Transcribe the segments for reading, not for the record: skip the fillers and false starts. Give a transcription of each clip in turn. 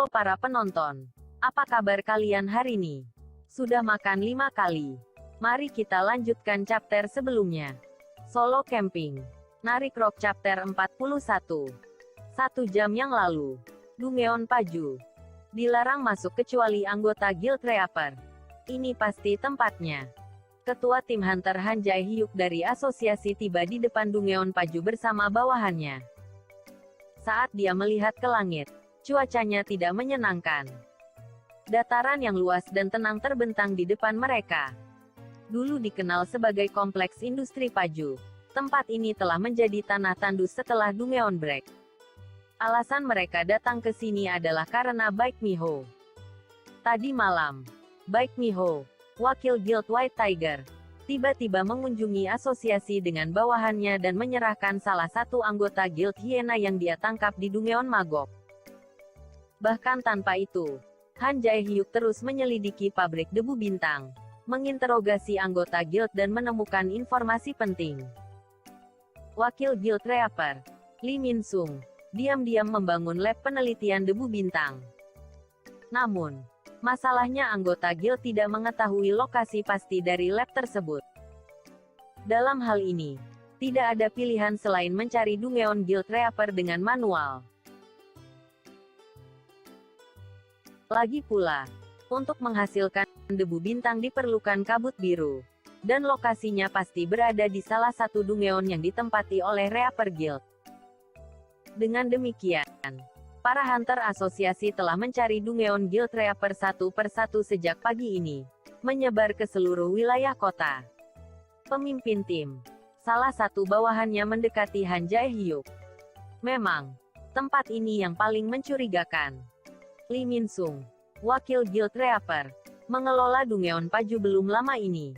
Halo para penonton. Apa kabar kalian hari ini? Sudah makan 5 kali? Mari kita lanjutkan chapter sebelumnya. Solo Camping. Narik Rock chapter 41. 1 jam yang lalu. Dungeon Paju. Dilarang masuk kecuali anggota Guild Reaper. Ini pasti tempatnya. Ketua tim Hunter Han Jae-hyuk dari asosiasi tiba di depan Dungeon Paju bersama bawahannya. Saat dia melihat ke langit, cuacanya tidak menyenangkan. Dataran yang luas dan tenang terbentang di depan mereka. Dulu dikenal sebagai Kompleks Industri Paju, tempat ini telah menjadi tanah tandus setelah Dungeon Break. Alasan mereka datang ke sini adalah karena Baek Mi-ho. Tadi malam, Baek Mi-ho, wakil Guild White Tiger, tiba-tiba mengunjungi asosiasi dengan bawahannya dan menyerahkan salah satu anggota Guild Hyena yang dia tangkap di Dungeon Magok. Bahkan tanpa itu, Han Jae-hyuk terus menyelidiki pabrik debu bintang, menginterogasi anggota guild dan menemukan informasi penting. Wakil Guild Reaper, Lee Min-sung, diam-diam membangun lab penelitian debu bintang. Namun, masalahnya anggota guild tidak mengetahui lokasi pasti dari lab tersebut. Dalam hal ini, tidak ada pilihan selain mencari Dungeon Guild Reaper dengan manual. Lagi pula, untuk menghasilkan debu bintang diperlukan kabut biru, dan lokasinya pasti berada di salah satu Dungeon yang ditempati oleh Reaper Guild. Dengan demikian, para hunter asosiasi telah mencari Dungeon Guild Reaper satu persatu sejak pagi ini, menyebar ke seluruh wilayah kota. Pemimpin tim, salah satu bawahannya mendekati Han Jae-hyuk. Memang, tempat ini yang paling mencurigakan. Lee Min-sung, wakil Guild Reaper, mengelola Dungeon Paju belum lama ini.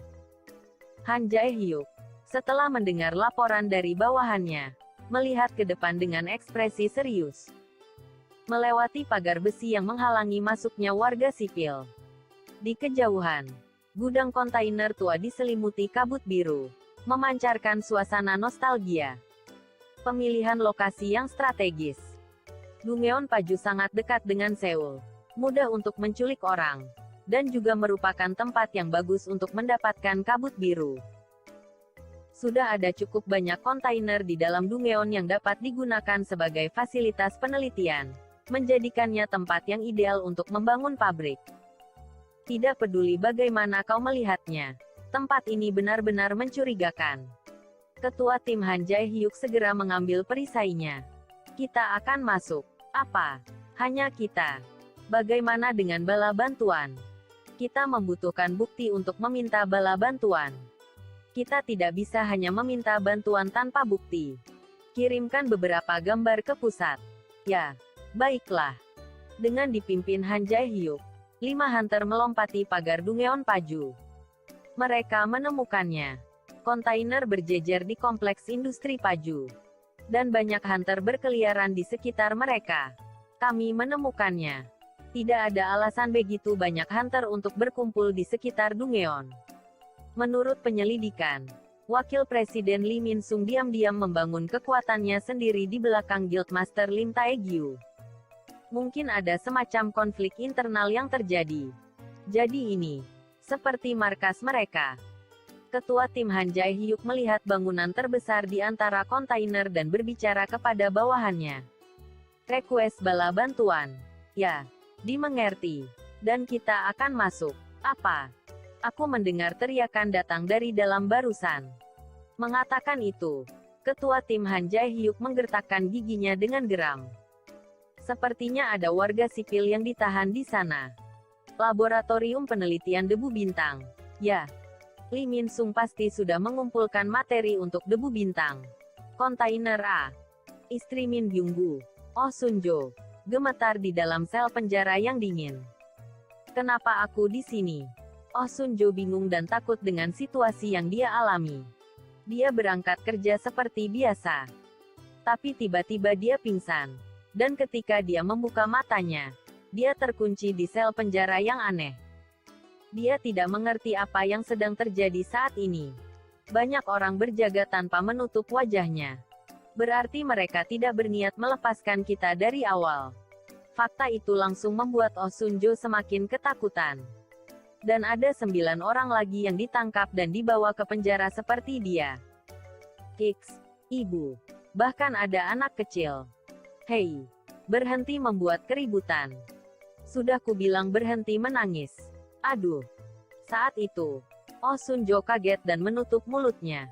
Han Jae-hyuk, setelah mendengar laporan dari bawahannya, melihat ke depan dengan ekspresi serius. Melewati pagar besi yang menghalangi masuknya warga sipil. Di kejauhan, gudang kontainer tua diselimuti kabut biru, memancarkan suasana nostalgia. Pemilihan lokasi yang strategis. Dungeon Paju sangat dekat dengan Seoul, mudah untuk menculik orang, dan juga merupakan tempat yang bagus untuk mendapatkan kabut biru. Sudah ada cukup banyak kontainer di dalam Dungeon yang dapat digunakan sebagai fasilitas penelitian, menjadikannya tempat yang ideal untuk membangun pabrik. Tidak peduli bagaimana kau melihatnya, tempat ini benar-benar mencurigakan. Ketua tim Han Jae-hyuk segera mengambil perisainya. Kita akan masuk. Apa? Hanya kita? Bagaimana dengan bala bantuan? Kita membutuhkan bukti untuk meminta bala bantuan. Kita tidak bisa hanya meminta bantuan tanpa bukti. Kirimkan beberapa gambar ke pusat. Ya, baiklah. Dengan dipimpin Han Jae-hyuk, 5 hunter melompati pagar Dungeon Paju. Mereka menemukannya. Kontainer berjejer di kompleks industri Paju. Dan banyak hunter berkeliaran di sekitar mereka. Kami menemukannya. Tidak ada alasan begitu banyak hunter untuk berkumpul di sekitar Dungeon. Menurut penyelidikan, Wakil Presiden Lee Min-sung diam-diam membangun kekuatannya sendiri di belakang Guildmaster Lim Taegyu. Mungkin ada semacam konflik internal yang terjadi. Jadi ini, seperti markas mereka. Ketua tim Han Jae-hyuk melihat bangunan terbesar di antara kontainer dan berbicara kepada bawahannya. Request bala bantuan. Ya, dimengerti. Dan kita akan masuk. Apa? Aku mendengar teriakan datang dari dalam barusan. Mengatakan itu, ketua tim Han Jae-hyuk menggertakkan giginya dengan geram. Sepertinya ada warga sipil yang ditahan di sana. Laboratorium penelitian debu bintang. Ya. Lee Min-sung pasti sudah mengumpulkan materi untuk debu bintang. Kontainer A. Istri Min Byung-gu, Oh Sun-jo, gemetar di dalam sel penjara yang dingin. Kenapa aku di sini? Oh Sun-jo bingung dan takut dengan situasi yang dia alami. Dia berangkat kerja seperti biasa. Tapi tiba-tiba dia pingsan. Dan ketika dia membuka matanya, dia terkunci di sel penjara yang aneh. Dia tidak mengerti apa yang sedang terjadi saat ini. Banyak orang berjaga tanpa menutup wajahnya. Berarti mereka tidak berniat melepaskan kita dari awal. Fakta itu langsung membuat Oh Sun-jo semakin ketakutan. Dan ada 9 orang lagi yang ditangkap dan dibawa ke penjara seperti dia. Kiks, ibu. Bahkan ada anak kecil. Hei, berhenti membuat keributan. Sudah kubilang berhenti menangis. Aduh. Saat itu, Oh Sun-jo kaget dan menutup mulutnya.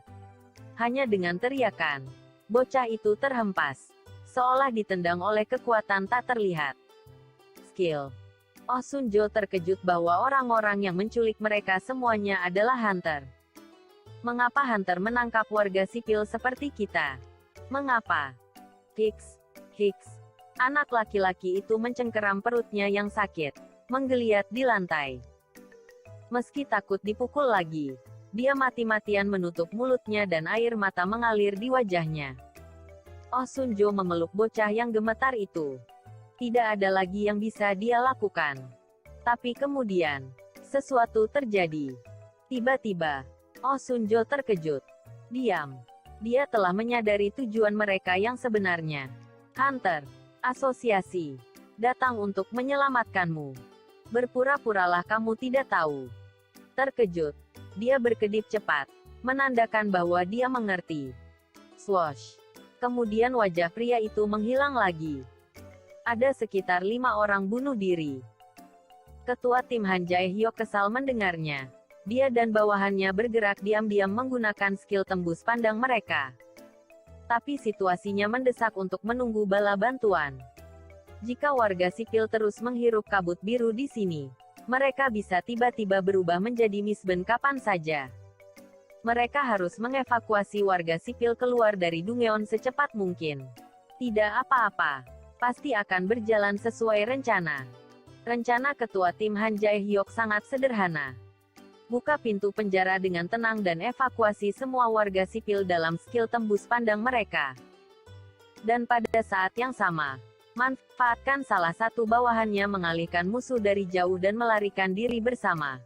Hanya dengan teriakan, bocah itu terhempas. Seolah ditendang oleh kekuatan tak terlihat. Skill. Oh Sun-jo terkejut bahwa orang-orang yang menculik mereka semuanya adalah hunter. Mengapa hunter menangkap warga sipil seperti kita? Mengapa? Hiks. Anak laki-laki itu mencengkeram perutnya yang sakit, menggeliat di lantai. Meski takut dipukul lagi, dia mati-matian menutup mulutnya dan air mata mengalir di wajahnya. Oh Sun-jo memeluk bocah yang gemetar itu. Tidak ada lagi yang bisa dia lakukan. Tapi kemudian, sesuatu terjadi. Tiba-tiba, Oh Sun-jo terkejut. Diam. Dia telah menyadari tujuan mereka yang sebenarnya. Hunter, asosiasi, datang untuk menyelamatkanmu. Berpura-puralah kamu tidak tahu. Terkejut, dia berkedip cepat, menandakan bahwa dia mengerti. Swoosh. Kemudian wajah pria itu menghilang lagi. Ada sekitar 5 orang bunuh diri. Ketua tim Han Jae-hyuk kesal mendengarnya. Dia dan bawahannya bergerak diam-diam menggunakan skill tembus pandang mereka. Tapi situasinya mendesak untuk menunggu bala bantuan. Jika warga sipil terus menghirup kabut biru di sini, mereka bisa tiba-tiba berubah menjadi misben kapan saja. Mereka harus mengevakuasi warga sipil keluar dari Dungeon secepat mungkin. Tidak apa-apa. Pasti akan berjalan sesuai rencana. Rencana ketua tim Han Jae-hyuk sangat sederhana. Buka pintu penjara dengan tenang dan evakuasi semua warga sipil dalam skill tembus pandang mereka. Dan pada saat yang sama, manfaatkan salah satu bawahannya mengalihkan musuh dari jauh dan melarikan diri bersama.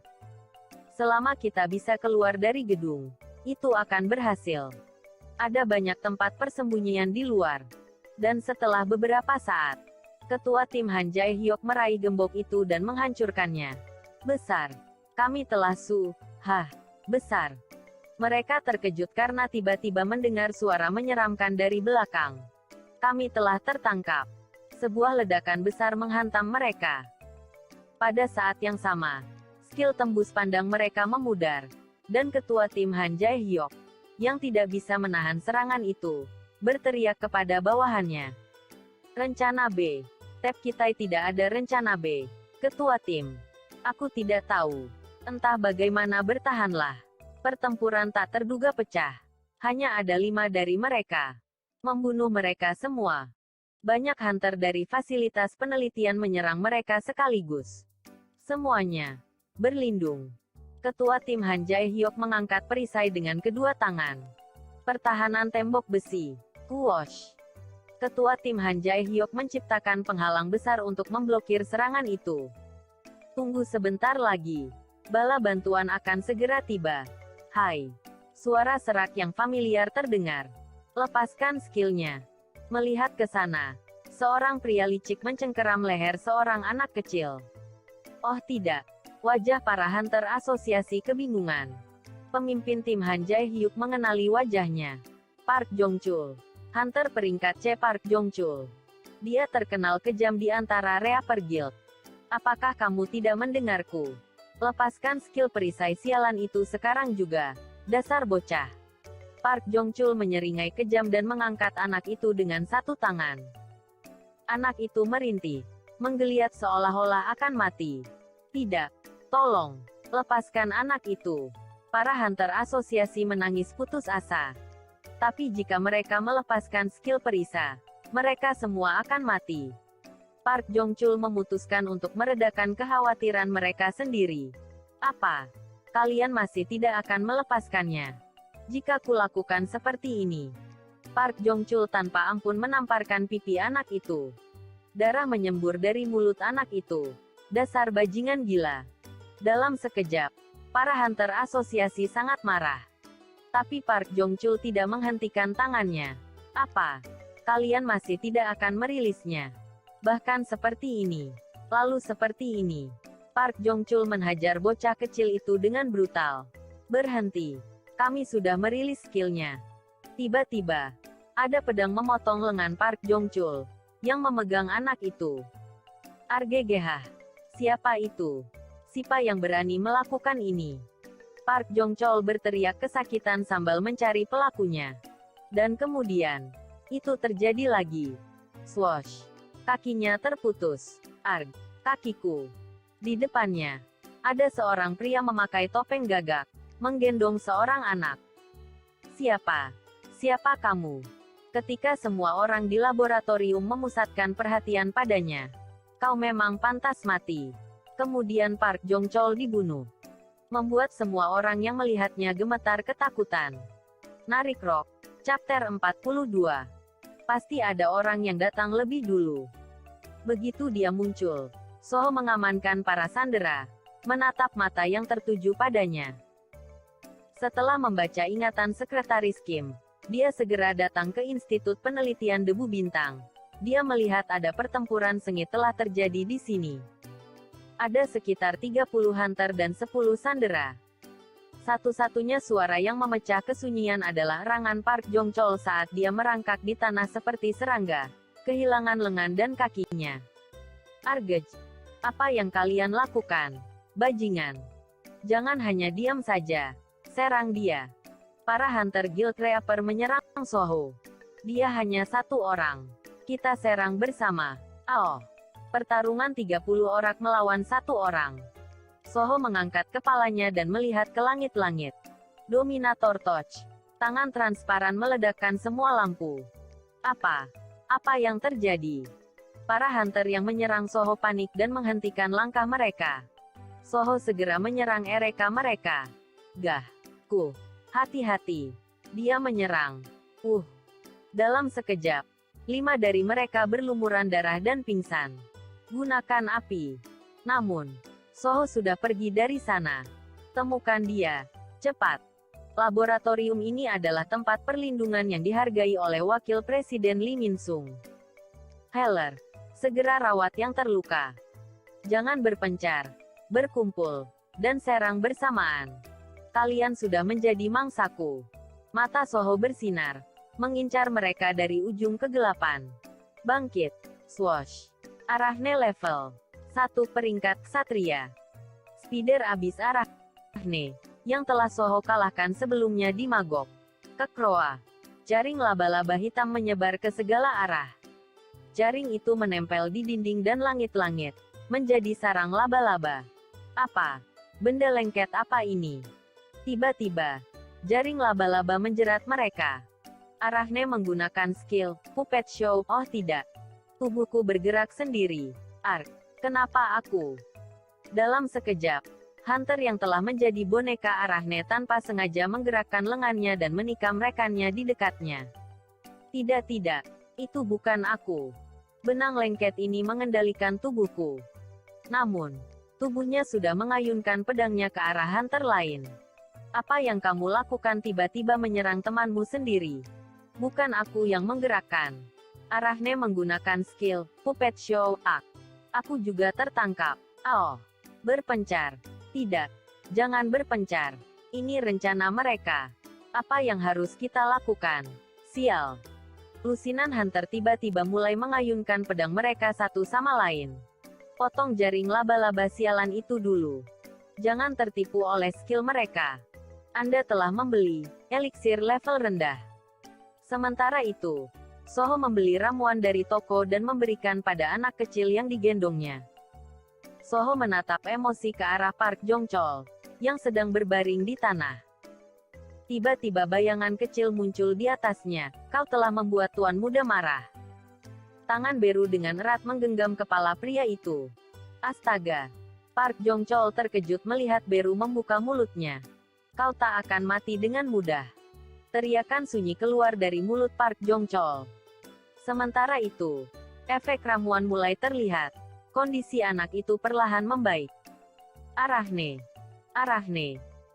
Selama kita bisa keluar dari gedung, itu akan berhasil. Ada banyak tempat persembunyian di luar. Dan setelah beberapa saat, ketua tim Han Jae-hyuk meraih gembok itu dan menghancurkannya. Besar. Kami telah besar. Mereka terkejut karena tiba-tiba mendengar suara menyeramkan dari belakang. Kami telah tertangkap. Sebuah ledakan besar menghantam mereka. Pada saat yang sama, skill tembus pandang mereka memudar. Dan ketua tim Han Jae-hyuk, yang tidak bisa menahan serangan itu, berteriak kepada bawahannya. Rencana B. Tap kita tidak ada rencana B. Ketua tim. Aku tidak tahu. Entah bagaimana bertahanlah. Pertempuran tak terduga pecah. Hanya ada 5 dari mereka. Membunuh mereka semua. Banyak hunter dari fasilitas penelitian menyerang mereka sekaligus. Semuanya berlindung. Ketua tim Han Jae-hyuk mengangkat perisai dengan kedua tangan. Pertahanan tembok besi. Whoosh. Ketua tim Han Jae-hyuk menciptakan penghalang besar untuk memblokir serangan itu. Tunggu sebentar lagi. Bala bantuan akan segera tiba. Hai. Suara serak yang familiar terdengar. Lepaskan skillnya. Melihat ke sana, seorang pria licik mencengkeram leher seorang anak kecil. Oh tidak. Wajah para hunter asosiasi kebingungan. Pemimpin tim Han Jae-hyuk mengenali wajahnya. Park Jong-chul. Hunter peringkat C Park Jong-chul. Dia terkenal kejam di antara Reaper Guild. Apakah kamu tidak mendengarku? Lepaskan skill perisai sialan itu sekarang juga. Dasar bocah. Park Jong-chul menyeringai kejam dan mengangkat anak itu dengan satu tangan. Anak itu merintih. Menggeliat seolah-olah akan mati. Tidak. Tolong. Lepaskan anak itu. Para hunter asosiasi menangis putus asa. Tapi jika mereka melepaskan skill perisai, mereka semua akan mati. Park Jong-chul memutuskan untuk meredakan kekhawatiran mereka sendiri. Apa? Kalian masih tidak akan melepaskannya? Jika kulakukan seperti ini. Park Jong-chul tanpa ampun menamparkan pipi anak itu. Darah menyembur dari mulut anak itu. Dasar bajingan gila. Dalam sekejap, para hunter asosiasi sangat marah. Tapi Park Jong-chul tidak menghentikan tangannya. Apa? Kalian masih tidak akan merilisnya? Bahkan seperti ini. Lalu seperti ini. Park Jong-chul menhajar bocah kecil itu dengan brutal. Berhenti. Kami sudah merilis skillnya. Tiba-tiba, ada pedang memotong lengan Park Jong-chul, yang memegang anak itu. Argegehah. Siapa itu? Siapa yang berani melakukan ini? Park Jong-chul berteriak kesakitan sambil mencari pelakunya. Dan kemudian, itu terjadi lagi. Swoosh. Kakinya terputus. Arg. Kakiku. Di depannya, ada seorang pria memakai topeng gagak, menggendong seorang anak. Siapa? Siapa kamu? Ketika semua orang di laboratorium memusatkan perhatian padanya. Kau memang pantas mati. Kemudian Park Jong-chul dibunuh. Membuat semua orang yang melihatnya gemetar ketakutan. Narik Rock. Chapter 42. Pasti ada orang yang datang lebih dulu. Begitu dia muncul, Soho mengamankan para sandera, menatap mata yang tertuju padanya. Setelah membaca ingatan Sekretaris Kim, dia segera datang ke Institut Penelitian Debu Bintang. Dia melihat ada pertempuran sengit telah terjadi di sini. Ada sekitar 30 hunter dan 10 sandera. Satu-satunya suara yang memecah kesunyian adalah erangan Park Jong-chul saat dia merangkak di tanah seperti serangga, kehilangan lengan dan kakinya. Argej, apa yang kalian lakukan? Bajingan. Jangan hanya diam saja. Serang dia. Para Hunter Guild Reaper menyerang Soho. Dia hanya satu orang. Kita serang bersama. Oh. Pertarungan 30 orang melawan satu orang. Soho mengangkat kepalanya dan melihat ke langit-langit. Dominator Touch. Tangan transparan meledakkan semua lampu. Apa? Apa yang terjadi? Para hunter yang menyerang Soho panik dan menghentikan langkah mereka. Soho segera menyerang mereka. Gah. Hati-hati. Dia menyerang. Dalam sekejap, 5 dari mereka berlumuran darah dan pingsan. Gunakan api. Namun, Soho sudah pergi dari sana. Temukan dia. Cepat. Laboratorium ini adalah tempat perlindungan yang dihargai oleh Wakil Presiden Lee Min-sung. Heller. Segera rawat yang terluka. Jangan berpencar. Berkumpul. Dan serang bersamaan. Kalian sudah menjadi mangsaku. Mata Soho bersinar. Mengincar mereka dari ujung kegelapan. Bangkit. Swoosh. Arahne level 1 peringkat Ksatria. Spider abis Arahne, yang telah Soho kalahkan sebelumnya di Magok. Kekroa. Jaring laba-laba hitam menyebar ke segala arah. Jaring itu menempel di dinding dan langit-langit, menjadi sarang laba-laba. Apa? Benda lengket apa ini? Tiba-tiba, jaring laba-laba menjerat mereka. Arahne menggunakan skill Puppet Show. Oh tidak. Tubuhku bergerak sendiri. Ark. Kenapa aku? Dalam sekejap, Hunter yang telah menjadi boneka Arahne tanpa sengaja menggerakkan lengannya dan menikam rekannya di dekatnya. Tidak, itu bukan aku. Benang lengket ini mengendalikan tubuhku. Namun, tubuhnya sudah mengayunkan pedangnya ke arah Hunter lain. Apa yang kamu lakukan tiba-tiba menyerang temanmu sendiri? Bukan aku yang menggerakkan. Arahne menggunakan skill Puppet Show. Aku juga tertangkap. Oh. Berpencar. Tidak. Jangan berpencar. Ini rencana mereka. Apa yang harus kita lakukan? Sial. Lusinan Hunter tiba-tiba mulai mengayunkan pedang mereka satu sama lain. Potong jaring laba-laba sialan itu dulu. Jangan tertipu oleh skill mereka. Anda telah membeli eliksir level rendah. Sementara itu, Soho membeli ramuan dari toko dan memberikan pada anak kecil yang digendongnya. Soho menatap emosi ke arah Park Jong-chul, yang sedang berbaring di tanah. Tiba-tiba bayangan kecil muncul di atasnya. Kau telah membuat tuan muda marah. Tangan Beru dengan erat menggenggam kepala pria itu. Astaga. Park Jong-chul terkejut melihat Beru membuka mulutnya. Kau tak akan mati dengan mudah. Teriakan sunyi keluar dari mulut Park Jong-chul. Sementara itu, efek ramuan mulai terlihat. Kondisi anak itu perlahan membaik. Arahne,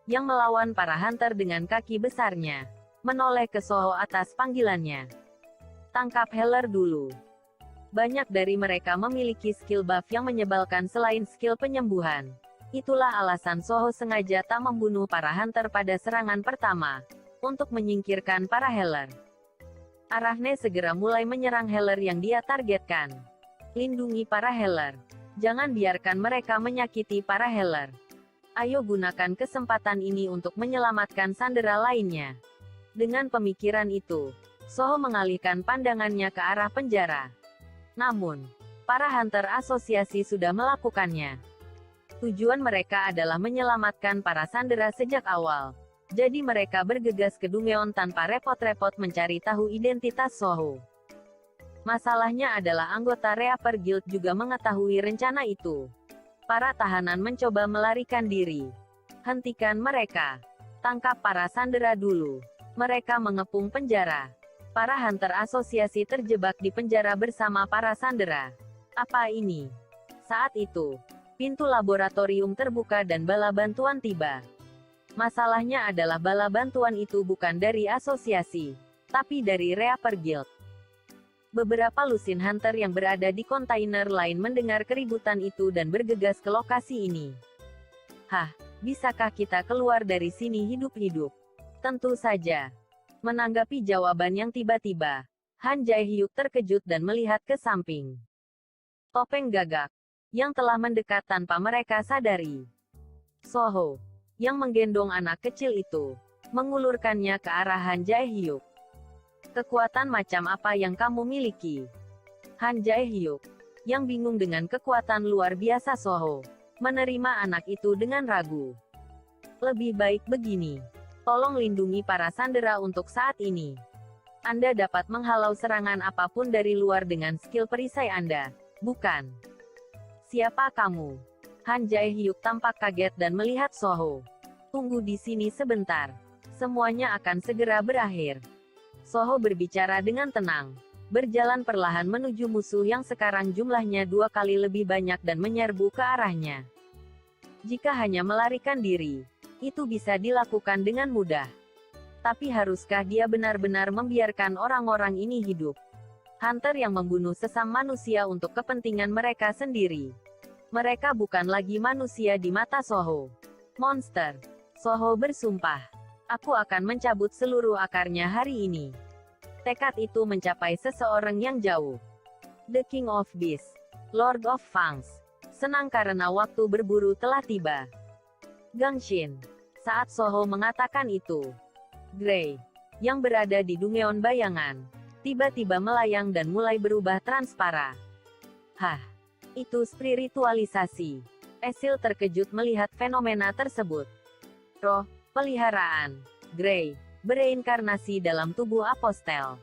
yang melawan para hunter dengan kaki besarnya, menoleh ke Soho atas panggilannya. Tangkap Heller dulu. Banyak dari mereka memiliki skill buff yang menyebalkan selain skill penyembuhan. Itulah alasan Soho sengaja tak membunuh para hunter pada serangan pertama, untuk menyingkirkan para healer. Arachne segera mulai menyerang healer yang dia targetkan. Lindungi para healer. Jangan biarkan mereka menyakiti para healer. Ayo gunakan kesempatan ini untuk menyelamatkan sandera lainnya. Dengan pemikiran itu, Soho mengalihkan pandangannya ke arah penjara. Namun, para hunter asosiasi sudah melakukannya. Tujuan mereka adalah menyelamatkan para sandera sejak awal. Jadi mereka bergegas ke Dungeon tanpa repot-repot mencari tahu identitas Soho. Masalahnya adalah anggota Reaper Guild juga mengetahui rencana itu. Para tahanan mencoba melarikan diri. Hentikan mereka. Tangkap para sandera dulu. Mereka mengepung penjara. Para hunter asosiasi terjebak di penjara bersama para sandera. Apa ini? Saat itu, pintu laboratorium terbuka dan bala bantuan tiba. Masalahnya adalah bala bantuan itu bukan dari asosiasi, tapi dari Reaper Guild. Beberapa lusin hunter yang berada di kontainer lain mendengar keributan itu dan bergegas ke lokasi ini. Hah, bisakah kita keluar dari sini hidup-hidup? Tentu saja. Menanggapi jawaban yang tiba-tiba, Han Jae-hyuk terkejut dan melihat ke samping. Topeng Gagak, yang telah mendekat tanpa mereka sadari. Soho, yang menggendong anak kecil itu, mengulurkannya ke arah Han Jae-hyuk. Kekuatan macam apa yang kamu miliki? Han Jae-hyuk, yang bingung dengan kekuatan luar biasa Soho, menerima anak itu dengan ragu. Lebih baik begini. Tolong lindungi para sandera untuk saat ini. Anda dapat menghalau serangan apapun dari luar dengan skill perisai Anda, bukan? Siapa kamu? Han Jae-hyuk tampak kaget dan melihat Soho. Tunggu di sini sebentar. Semuanya akan segera berakhir. Soho berbicara dengan tenang. Berjalan perlahan menuju musuh yang sekarang jumlahnya 2 kali lebih banyak dan menyerbu ke arahnya. Jika hanya melarikan diri, itu bisa dilakukan dengan mudah. Tapi haruskah dia benar-benar membiarkan orang-orang ini hidup? Hunter yang membunuh sesama manusia untuk kepentingan mereka sendiri. Mereka bukan lagi manusia di mata Soho. Monster. Soho bersumpah. Aku akan mencabut seluruh akarnya hari ini. Tekad itu mencapai seseorang yang jauh. The King of Beasts. Lord of Fangs. Senang karena waktu berburu telah tiba. Gangshin. Saat Soho mengatakan itu, Gray, yang berada di Dungeon bayangan, tiba-tiba melayang dan mulai berubah transparan. Hah, itu spiritualisasi. Esil terkejut melihat fenomena tersebut. Roh, peliharaan, Gray, bereinkarnasi dalam tubuh apostel.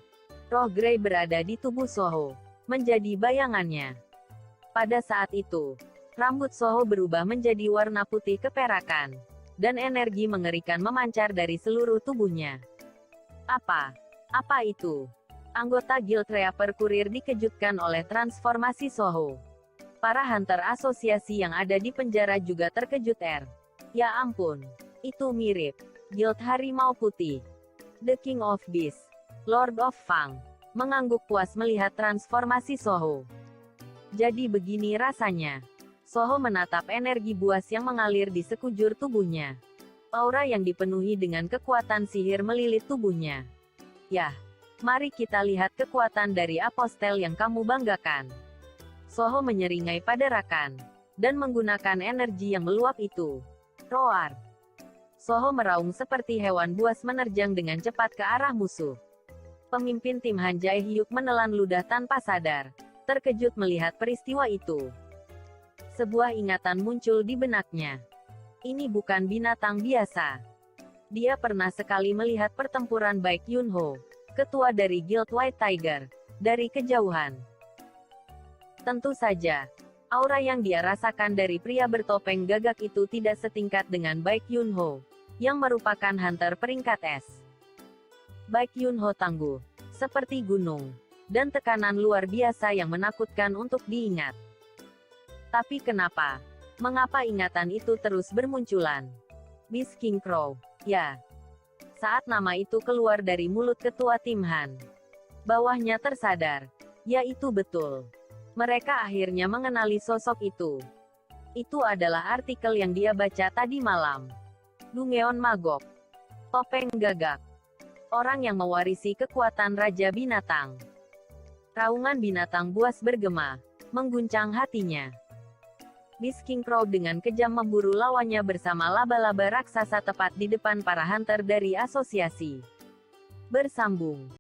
Roh Gray berada di tubuh Soho, menjadi bayangannya. Pada saat itu, rambut Soho berubah menjadi warna putih keperakan, dan energi mengerikan memancar dari seluruh tubuhnya. Apa itu? Anggota Guild Reaper Kurir dikejutkan oleh transformasi Soho. Para hunter asosiasi yang ada di penjara juga terkejut. Ya ampun, itu mirip Guild Harimau Putih. The King of Beasts, Lord of Fang, mengangguk puas melihat transformasi Soho. Jadi begini rasanya. Soho menatap energi buas yang mengalir di sekujur tubuhnya. Aura yang dipenuhi dengan kekuatan sihir melilit tubuhnya. Yah, mari kita lihat kekuatan dari apostel yang kamu banggakan. Soho menyeringai pada Rakan, dan menggunakan energi yang meluap itu. Roar. Soho meraung seperti hewan buas menerjang dengan cepat ke arah musuh. Pemimpin tim Han Jae-hyuk menelan ludah tanpa sadar, terkejut melihat peristiwa itu. Sebuah ingatan muncul di benaknya. Ini bukan binatang biasa. Dia pernah sekali melihat pertempuran Baek Yun-ho, ketua dari Guild White Tiger, dari kejauhan. Tentu saja, aura yang dia rasakan dari pria bertopeng gagak itu tidak setingkat dengan Baek Yun-ho, yang merupakan hunter peringkat S. Baek Yun-ho tangguh, seperti gunung, dan tekanan luar biasa yang menakutkan untuk diingat. Tapi kenapa? Mengapa ingatan itu terus bermunculan? Beast King Crow. Ya. Saat nama itu keluar dari mulut ketua tim Han, bawahnya tersadar. Ya itu betul. Mereka akhirnya mengenali sosok itu. Itu adalah artikel yang dia baca tadi malam. Dungeon Magok. Topeng Gagak. Orang yang mewarisi kekuatan Raja Binatang. Raungan binatang buas bergema, mengguncang hatinya. Beast King Crow dengan kejam memburu lawannya bersama laba-laba raksasa tepat di depan para hunter dari asosiasi. Bersambung.